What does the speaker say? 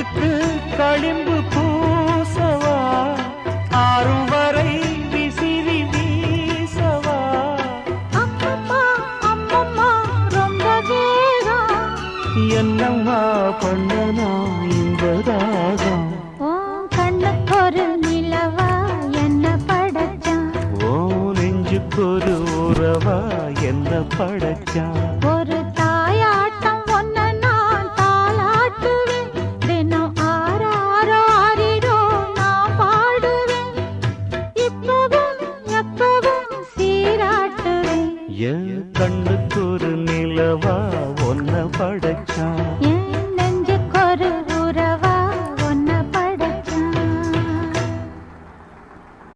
முத்துக்கு களிம்பு பூசவா ஆறும் வரை விசிறி வீசவா அம்மம்மா அம்மம்மா ரொம்ப வேகம் என்னம்மா பண்ணனா இந்த தாகம் ஓ கண்ணுக்கொரு நிலவா என்ன படைச்சான் ஓ நெஞ்சுக்கொரு உறவா என்ன படைச்சான்